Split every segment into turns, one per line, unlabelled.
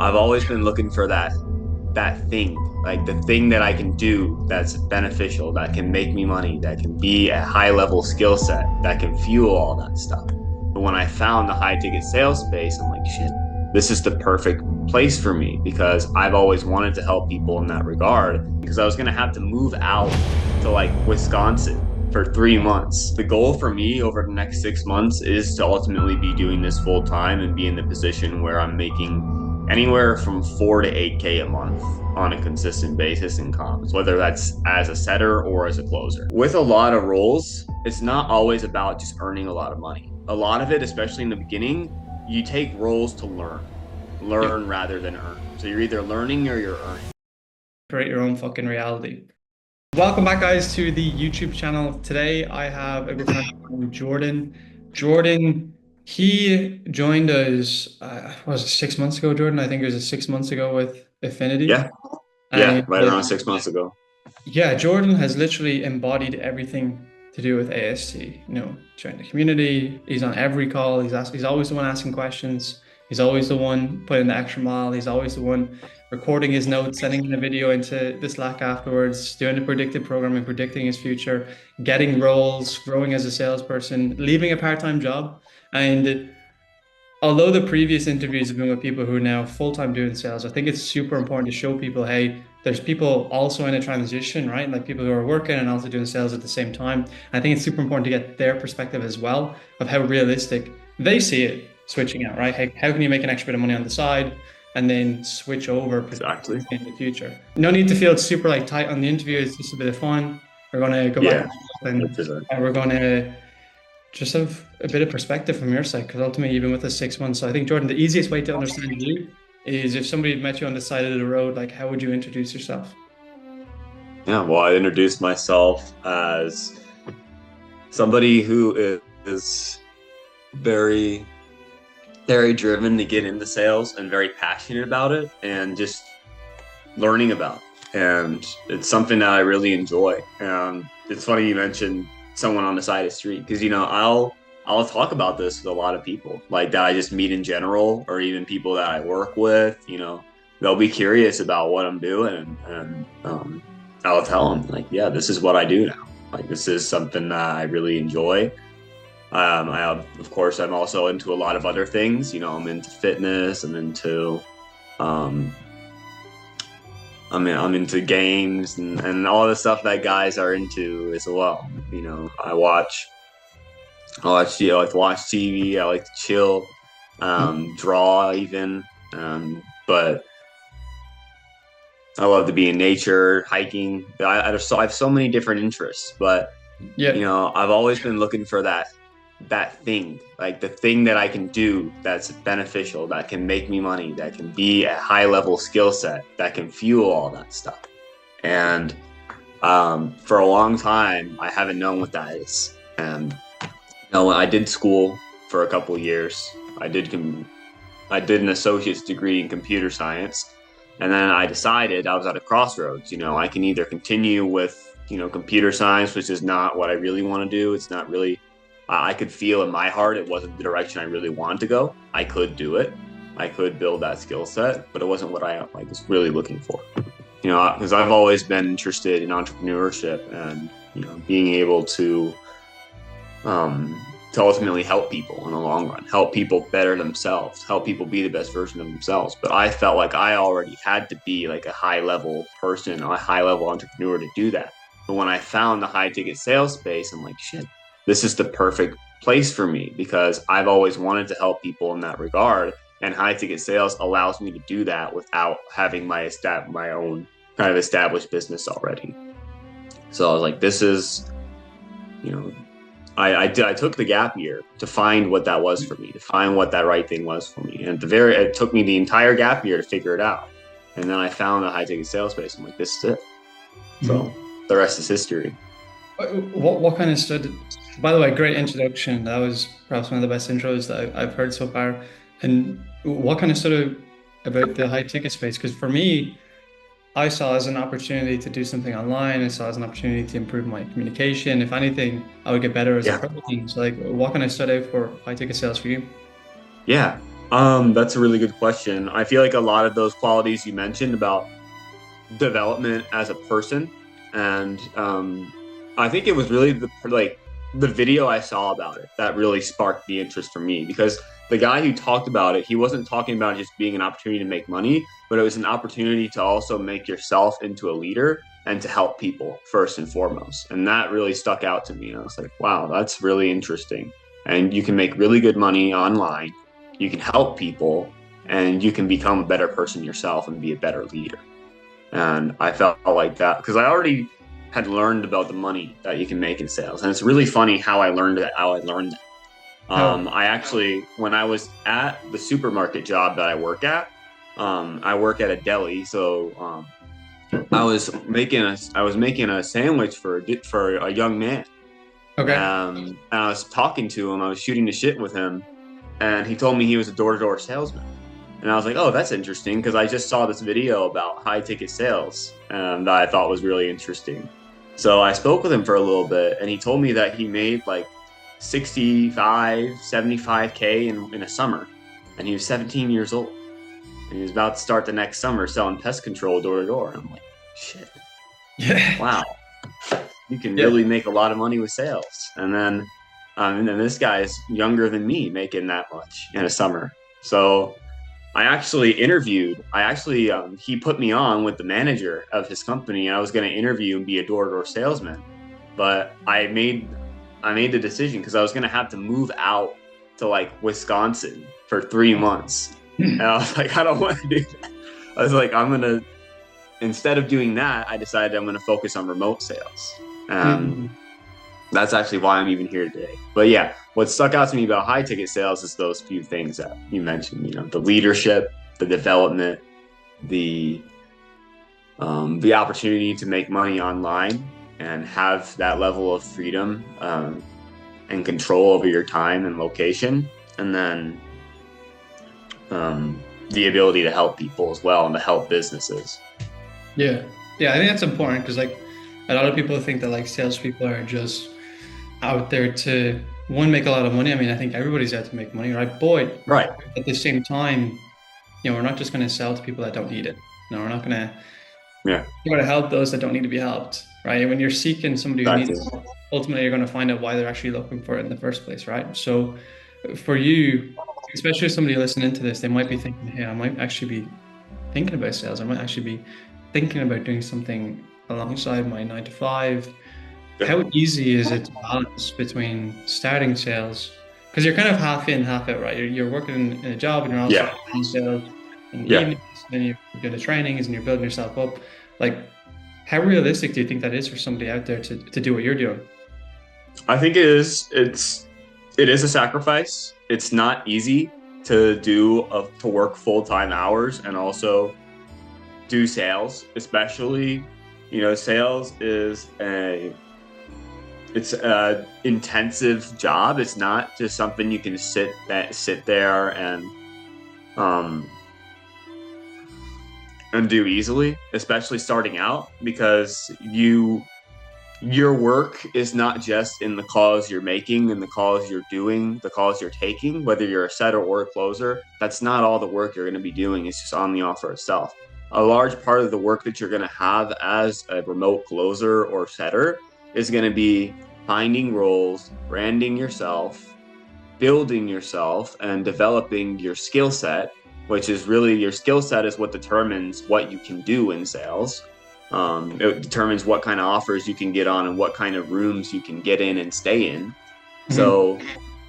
I've always been looking for that thing, like the thing that I can do that's beneficial, that can make me money, that can be a high level skill set, that can fuel all that stuff. But when I found the high ticket sales space, I'm like, shit, this is the perfect place for me because I've always wanted to help people in that regard because I was going to have to move out to like Wisconsin for 3 months. The goal for me over the next 6 months is to ultimately be doing this full time and be in the position where I'm making anywhere from 4 to 8K a month on a consistent basis in comps, whether that's as a setter or as a closer. With a lot of roles, it's not always about just earning a lot of money. A lot of it, especially in the beginning, you take roles to learn rather than earn. So you're either learning or you're earning.
Create your own fucking reality. Welcome back, guys, to the YouTube channel. Today, I have a good friend named Jordan. Jordan, he joined us, was it 6 months ago, Jordan? I think it was 6 months ago with Affinity.
Yeah, yeah,
And
right around 6 months ago.
yeah, Jordan has literally embodied everything to do with AST. Join the community. He's on every call. He's always the one asking questions. He's always the one putting the extra mile. He's always the one recording his notes, sending the video into the Slack afterwards, doing the predictive programming, predicting his future, getting roles, growing as a salesperson, leaving a part-time job. And although the previous interviews have been with people who are now full-time doing sales, I think it's super important to show people, hey, there's people also in a transition, right? Like people who are working and also doing sales at the same time. I think it's super important to get their perspective as well of how realistic they see it switching out, right? How can you make an extra bit of money on the side and then switch over
Exactly.
in the future? No need to feel super like tight on the interview. It's just a bit of fun. We're going to go back
Yeah,
and
100%.
we're going to just have a bit of perspective from your side, because ultimately, even with the 6 months, so I think, Jordan, the easiest way to understand you is if somebody had met you on the side of the road, like how would you introduce yourself?
Yeah, well, I introduced myself as somebody who is very, very driven to get into sales and very passionate about it and just learning about it. And it's something that I really enjoy. It's funny you mentioned someone on the side of the street because I'll talk about this with a lot of people like that I just meet in general, or even people that I work with. They'll be curious about what I'm doing, and I'll tell them like, yeah, this is what I do now. Like this is something that I really enjoy. Of course, I'm also into a lot of other things. I'm into fitness. Um, I'm into games and all the stuff that guys are into as well. I watch, I like to watch TV. I like to chill, draw even. But I love to be in nature, hiking. I have so many different interests, but
Yeah.
I've always been looking for that thing, like the thing that I can do that's beneficial, that can make me money, that can be a high level skill set, that can fuel all that stuff. And for a long time, I haven't known what that is. And I did school for a couple of years. I did an associate's degree in computer science, and then I decided I was at a crossroads. I can either continue with computer science, which is not what I really want to do. It's not really. I could feel in my heart it wasn't the direction I really wanted to go. I could do it. I could build that skill set, but it wasn't what I was really looking for. Because I've always been interested in entrepreneurship and being able to ultimately help people in the long run, help people better themselves, help people be the best version of themselves. But I felt like I already had to be like a high level person, a high level entrepreneur to do that. But when I found the high ticket sales space, I'm like, shit, this is the perfect place for me because I've always wanted to help people in that regard. And high ticket sales allows me to do that without having my own kind of established business already. So I was like, this is, I took the gap year to find what that was for me, to find what that right thing was for me. And it took me the entire gap year to figure it out. And then I found a high ticket sales space. I'm like, this is it. So the rest is history.
What kind of stood? By the way, great introduction. That was perhaps one of the best intros that I've heard so far. And what kind of stood out about the high ticket space? Because for me, I saw as an opportunity to do something online. I saw as an opportunity to improve my communication. If anything, I would get better as a
Yeah.
person. So, like, what kind of stood out for high ticket sales for you?
Yeah. That's a really good question. I feel like a lot of those qualities you mentioned about development as a person, and I think it was really the video I saw about it that really sparked the interest for me, because the guy who talked about it, he wasn't talking about it just being an opportunity to make money, but it was an opportunity to also make yourself into a leader and to help people first and foremost. And that really stuck out to me. And I was like, wow, that's really interesting. And you can make really good money online. You can help people, and you can become a better person yourself and be a better leader. And I felt like that because I already had learned about the money that you can make in sales. And it's really funny how I learned that.
Oh,
I actually, when I was at the supermarket job that I work at a deli. So I was making a sandwich for a young man.
okay.
And I was talking to him. I was shooting the shit with him, and he told me he was a door-to-door salesman. And I was like, oh, that's interesting, because I just saw this video about high ticket sales, and I thought was really interesting. So I spoke with him for a little bit, and he told me that he made like 65, 75K in a summer. And he was 17 years old. And he was about to start the next summer selling pest control door to door. I'm like, shit,
Yeah.
wow, you can
Yeah.
really make a lot of money with sales. And then this guy is younger than me, making that much in a summer. So he put me on with the manager of his company, and I was going to interview and be a door-to-door salesman. But I made the decision because I was going to have to move out to like Wisconsin for 3 months. And I was like, I don't want to do that. I was like, instead of doing that, I decided I'm going to focus on remote sales.
Mhm.
That's actually why I'm even here today. But yeah, what stuck out to me about high ticket sales is those few things that you mentioned, the leadership, the development, the the opportunity to make money online and have that level of freedom and control over your time and location. And then the ability to help people as well and to help businesses.
Yeah. Yeah, I think that's important because like a lot of people think that like salespeople are just out there to one, make a lot of money. I mean, I think everybody's out to make money, right? But
Right.
at the same time, we're not just going to sell to people that don't need it. No, we're not going to.
Yeah.
You got to help those that don't need to be helped, right? When you're seeking somebody who
Exactly.
needs help, ultimately you're going to find out why they're actually looking for it in the first place, right? So for you, especially if somebody listening to this, they might be thinking, hey, I might actually be thinking about sales. I might actually be thinking about doing something alongside my 9 to 5.
Yeah.
How easy is it to balance between starting sales? Because you're kind of half in, half out, right? You're working in a job and you're also
Yeah.
doing sales in the
Yeah.
evenings, and then you're doing the trainings and you're building yourself up. Like, how realistic do you think that is for somebody out there to do what you're doing?
I think it is. It is a sacrifice. It's not easy to work full-time hours and also do sales, especially, sales is a intensive job. It's not just something you can sit there um and do easily, especially starting out, because your work is not just in the calls you're making and the calls you're doing, the calls you're taking, whether you're a setter or a closer. That's not all the work you're going to be doing. It's just on the offer itself. A large part of the work that you're going to have as a remote closer or setter is going to be finding roles, branding yourself, building yourself, and developing your skill set, which is really your skill set is what determines what you can do in sales. It determines what kind of offers you can get on and what kind of rooms you can get in and stay in.
Mhm.
So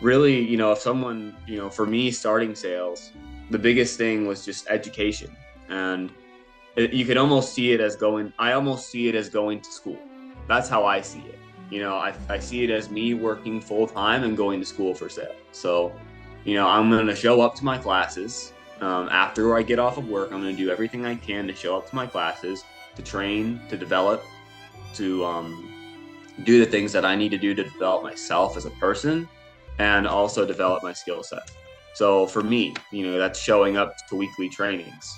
really, if someone, for me starting sales, the biggest thing was just education. And you could almost see it as I almost see it as going to school. That's how I see it. I see it as me working full time and going to school for sales. So, I'm going to show up to my classes. After I get off of work, I'm going to do everything I can to show up to my classes, to train, to develop, to do the things that I need to do to develop myself as a person and also develop my skill set. So for me, that's showing up to weekly trainings.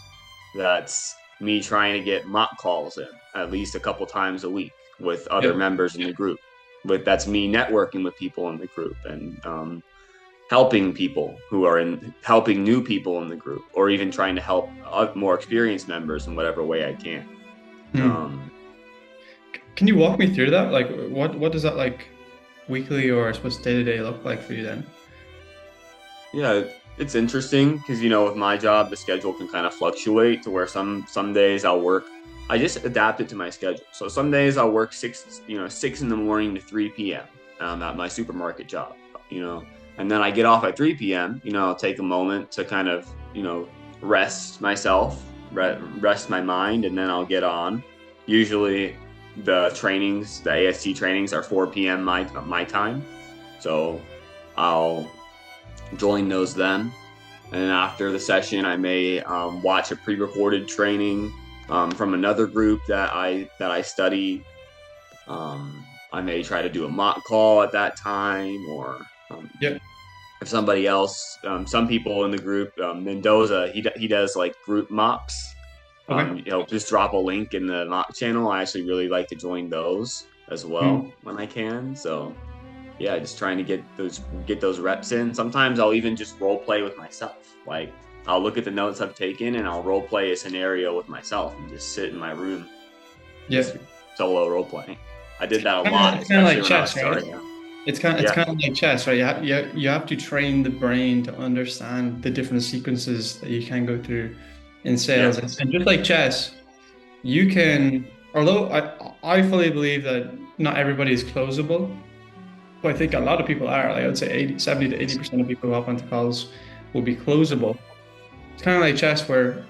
That's me trying to get mock calls in at least a couple times a week with other
Yeah.
members in the group. But that's me networking with people in the group and helping people who are in helping new people in the group, or even trying to help more experienced members in whatever way I can.
Hmm.
Um,
Can you walk me through that? Like, what does that like weekly or I suppose day to day look like for you then?
yeah, it's interesting because with my job, the schedule can kind of fluctuate to where some days I'll work. I just adapt it to my schedule. So some days I'll work 6 in the morning to 3 p.m. At my supermarket job, you know, and then I get off at 3 p.m. I'll take a moment to kind of rest myself, rest my mind, and then I'll get on. Usually, the AST trainings are 4 p.m. my time, so I'll join those then. And then after the session, I may watch a pre-recorded training from another group that I study. I may try to do a mock call at that time, or
Yeah.
if somebody else, some people in the group, Mendoza, he does like group mocks.
Okay.
He'll just drop a link in the mock channel. I actually really like to join those as
Hmm.
well when I can. So yeah, just trying to get those reps in. Sometimes I'll even just role play with myself. Like I'll look at the notes I've taken and I'll role play a scenario with myself and just sit in my room,
Yeah.
just solo role playing. I did that a
Kinda,
lot,
it's kind of
especially
like
when I was
chess, right?
starting out.
It's
Yeah,
kind of like chess, right? You have to train the brain to understand the different sequences that you can go through in sales.
yes,
And just like chess, you can, although I fully believe that not everybody is closable, but I think a lot of people are. Like I would say 70 to 80% of people who hop onto calls will be closable. It's kind of like chess where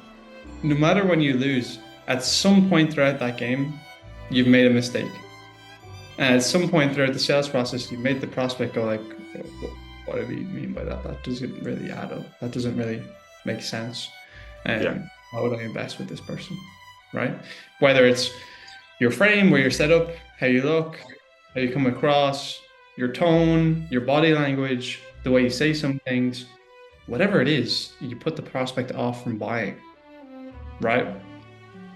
no matter when you lose, at some point throughout that game, you've made a mistake. And at some point throughout the sales process, you made the prospect go like, what do we mean by that? That doesn't really add up. That doesn't really make sense.
yeah,
Why would I invest with this person? Right? Whether it's your frame, where you're set up, how you look, how you come across, your tone, your body language, the way you say some things, whatever it is, you put the prospect off from buying, right?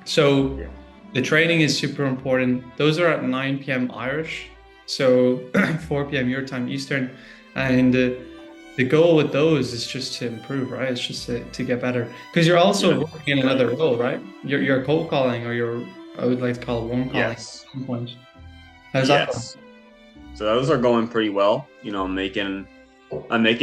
So
yeah,
the training is super important. Those are at 9 p.m. Irish, so 4 p.m. your time Eastern. And the goal with those is just to improve, right? It's just to get better. Because you're
yeah,
also working in another role, right? You're cold calling or I would like to call it warm calling at
yes,
some point. How's that going?
yes. So those are going pretty well. I'm making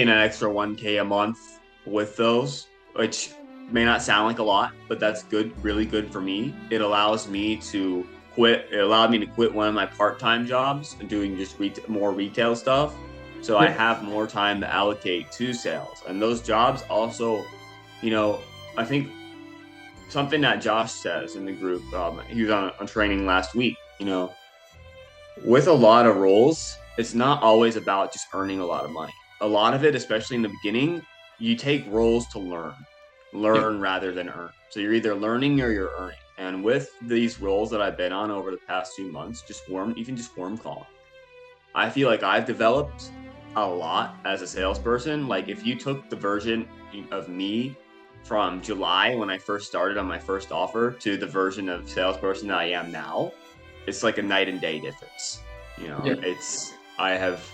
an extra 1K a month with those, which may not sound like a lot, but that's good, really good for me. It allows me to quit. It allowed me to quit one of my part-time jobs and doing just more retail stuff. So I
Yeah.
have more time to allocate to sales. And those jobs also, you know, I think something that Josh says in the group, he was on training last week, with a lot of roles, it's not always about just earning a lot of money. A lot of it, especially in the beginning, you take roles to
Yeah.
learn rather than earn. So you're either learning or you're earning. And with these roles that I've been on over the past few months, even just warm calling, I feel like I've developed a lot as a salesperson. Like if you took the version of me from July when I first started on my first offer to the version of salesperson that I am now, it's like a night and day difference.
Yeah.
I have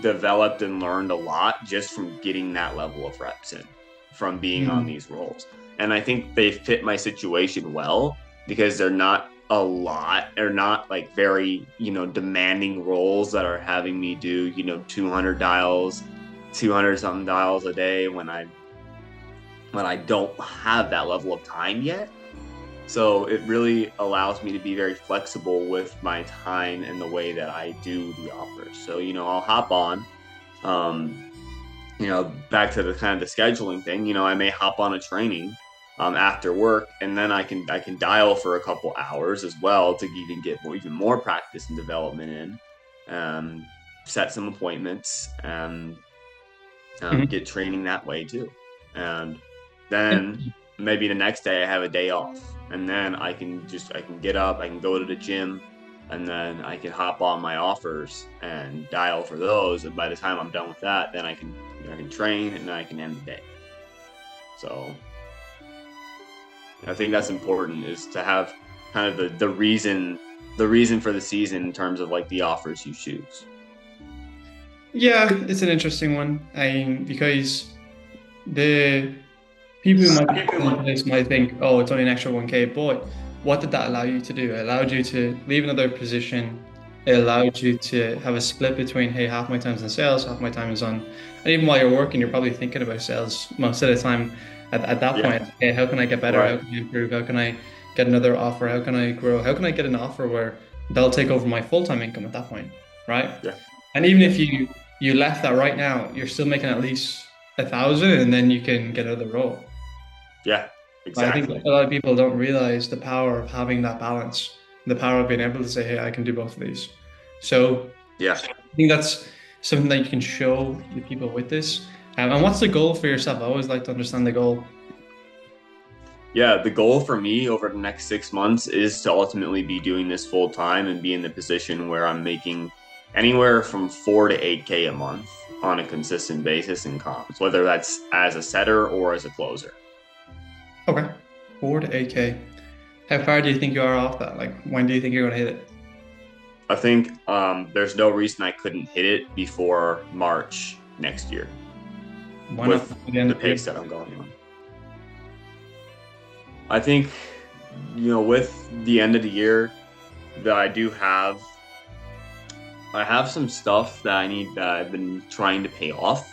developed and learned a lot just from getting that level of reps in, from being on
Mm.
these roles. And I think they fit my situation well because they're not a lot, they're not like very, demanding roles that are having me do, 200 dials, 200 something dials a day when I don't have that level of time yet. So it really allows me to be very flexible with my time and the way that I do the offers. So, I'll hop on, um, back to the kind of the scheduling thing, I may hop on a training after work, and then I can dial for a couple hours as well to even get even more practice and development in, set some appointments, and
Mhm.
get training that way too. And then maybe the next day I have a day off, and then I can get up, I can go to the gym, and then I can hop on my offers and dial for those. And by the time I'm done with that, then I can train and then I can end the day. So I think that's important, is to have kind of the reason for the season in terms of like the offers you choose.
Yeah, it's an interesting one. Because the people who might be listening to this might think, oh, it's only an extra 1K, but what did that allow you to do? It allowed you to leave another position. It allowed you to have a split between, hey, half my time's in sales, half my time is on, and even while you're working, you're probably thinking about sales most of the time. At that
Yeah,
point, hey, how can I get better? How
right.
can I improve? How can I get another offer? How can I grow? How can I get an offer where they'll take over my full-time income at that point, right?
Yeah,
And even
yeah,
if you left that right now, you're still making at least 1,000, and then you can get another role.
yeah,
But I think
exactly.
a lot of people don't realize the power of having that balance, the power of being able to say, hey, I can do both of these. So
Yeah.
I think that's something that you can show the people with this. And what's the goal for yourself? I always like to understand the goal.
Yeah, the goal for me over the next 6 months is to ultimately be doing this full time and be in the position where I'm making anywhere from 4 to 8K a month on a consistent basis in comps, whether that's as a setter or as a closer.
Okay. 4 to 8K. How far do you think you are off that? Like, when do you think you're going to hit it?
I think there's no reason I couldn't hit it before March next year
Why not
with
by the end
the
of the year?
pace that I'm going on. I think, with the end of the year that I have some stuff that I've been trying to pay off,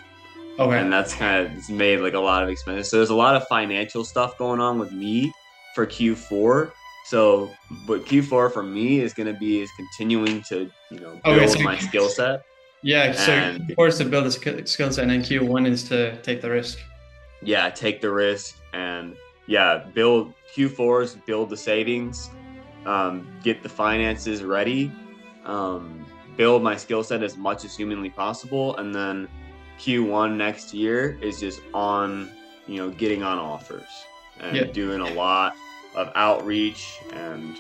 and
Okay.
that's kind of it's made like a lot of expenses. So there's a lot of financial stuff going on with me for Q4. So, but Q4 for me is continuing to
Okay. So
build my skill set
yeah. So
and
Q4 is to build a skill set, and then Q1 is to take the risk.
yeah, take the risk and yeah, build Q4s, build the savings, get the finances ready, build my skill set as much as humanly possible, and then Q1 next year is just on, getting on offers
Yeah.
and doing a lot of outreach and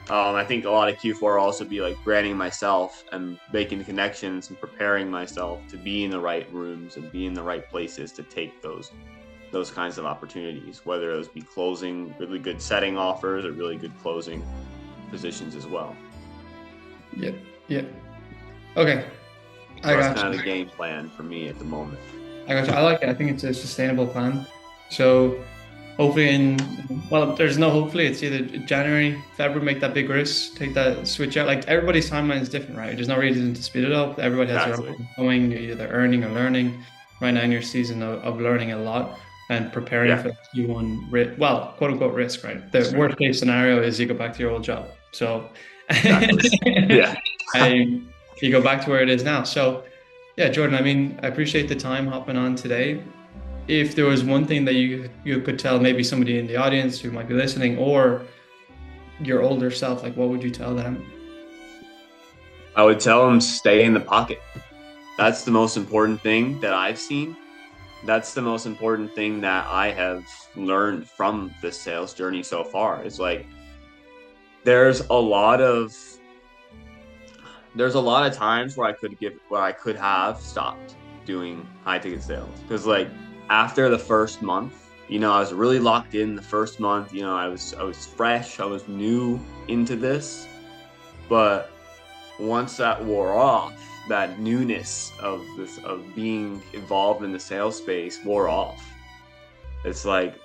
I think a lot of Q4 will also be like branding myself and making connections and preparing myself to be in the right rooms and be in the right places to take those kinds of opportunities, whether those be closing really good setting offers or really good closing positions as well.
Yeah. Yeah. Okay.
So
I
that's
got
kind
you.
of the game plan for me at the moment.
I got you. I like it. I think it's a sustainable plan. So hopefully well, there's no hopefully, it's either January, February, make that big risk, take that switch out. Like everybody's timeline is different, right? There's no reason to speed it up. Everybody has their
Exactly.
own going, you're either earning or learning. Right now in your season of learning a lot and preparing
Yeah.
for the Q1 well, quote unquote risk, right? The worst case scenario is you go back to your old job. So
Exactly. Yeah.
I, you go back to where it is now. So yeah, Jordan, I mean, I appreciate the time hopping on today. If there was one thing that you could tell maybe somebody in the audience who might be listening or your older self, like what would you tell them?
I would tell them stay in the pocket. That's the most important thing that I've seen. That's the most important thing that I have learned from this sales journey so far. It's like there's a lot of there's a lot of times where I could have stopped doing high ticket sales because like after the first month, I was really locked in the first month. I was fresh, I was new into this, but once that wore off, that newness of being involved in the sales space wore off. It's like,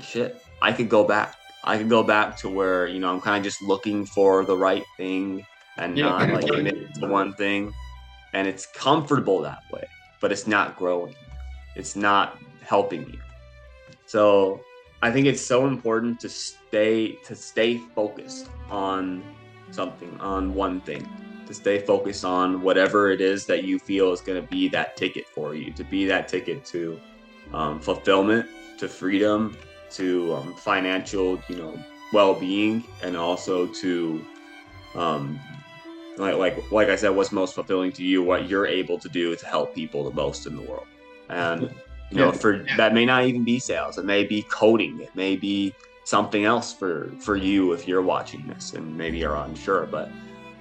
shit, I could go back. I could go back to where, I'm kind of just looking for the right thing and
Yeah.
not like commit to one thing. And it's comfortable that way, but it's not growing. It's not helping you. So I think it's so important to stay focused on something, on one thing, to stay focused on whatever it is that you feel is going to be that ticket for you, to be that ticket to fulfillment, to freedom, to financial, well-being, and also to um, like I said, what's most fulfilling to you, what you're able to do to help people the most in the world. And
Yeah.
for that may not even be sales. It may be coding. It may be something else for you if you're watching this and maybe you're unsure. But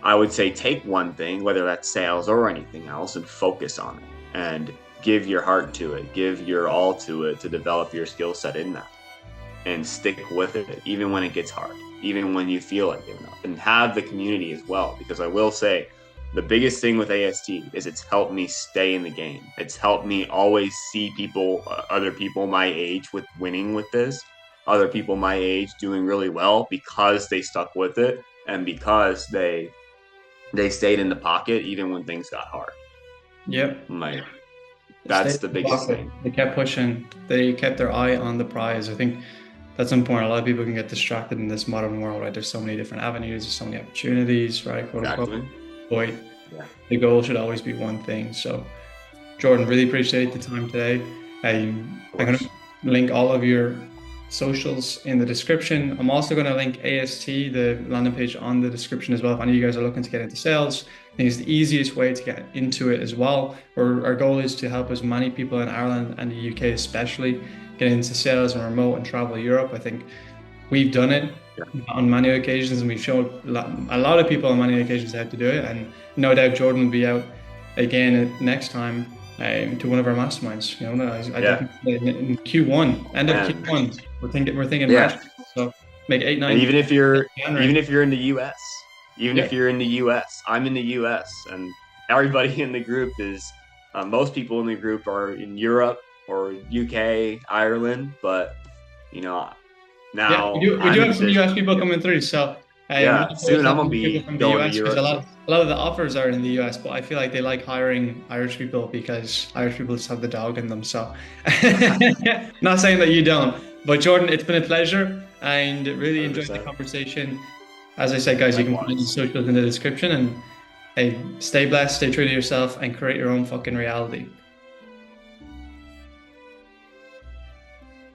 I would say take one thing, whether that's sales or anything else, and focus on it and give your heart to it, give your all to it to develop your skill set in that and stick with it, even when it gets hard, even when you feel like giving up, and have the community as well. Because I will say, the biggest thing with AST is it's helped me stay in the game. It's helped me always see people, other people my age with winning with this, other people my age doing really well because they stuck with it and because they stayed in the pocket even when things got hard.
Yep.
Like that's the biggest thing.
They kept pushing. They kept their eye on the prize. I think that's important. A lot of people can get distracted in this modern world, right? There's so many different avenues, there's so many opportunities, right? Quote unquote. Boy, the goal should always be one thing. So, Jordan, really appreciate the time today. I'm going to link all of your socials in the description. I'm also going to link AST, the landing page, on the description as well. If any of you guys are looking to get into sales, I think it's the easiest way to get into it as well. Our goal is to help as many people in Ireland and the UK especially get into sales and remote and travel Europe. I think we've done it on many occasions, and we've shown a lot of people on many occasions how to do it. And no doubt Jordan will be out again next time to one of our masterminds. You know, I definitely in Q1, end of Q1, we're thinking match. So make 8, 9.
And even if you're in the US, if you're in the US, I'm in the US, and everybody in the group is most people in the group are in Europe or UK, Ireland, but you know. Now
we do have some US people coming through, so
soon I'm gonna be
from
going
the US
to Europe.
because a lot of the offers are in the US, but I feel like they like hiring Irish people because Irish people just have the dog in them. So, not saying that you don't, but Jordan, it's been a pleasure and really enjoyed the conversation. As I said, guys, you can find the socials in the description, and hey, stay blessed, stay true to yourself, and create your own fucking reality.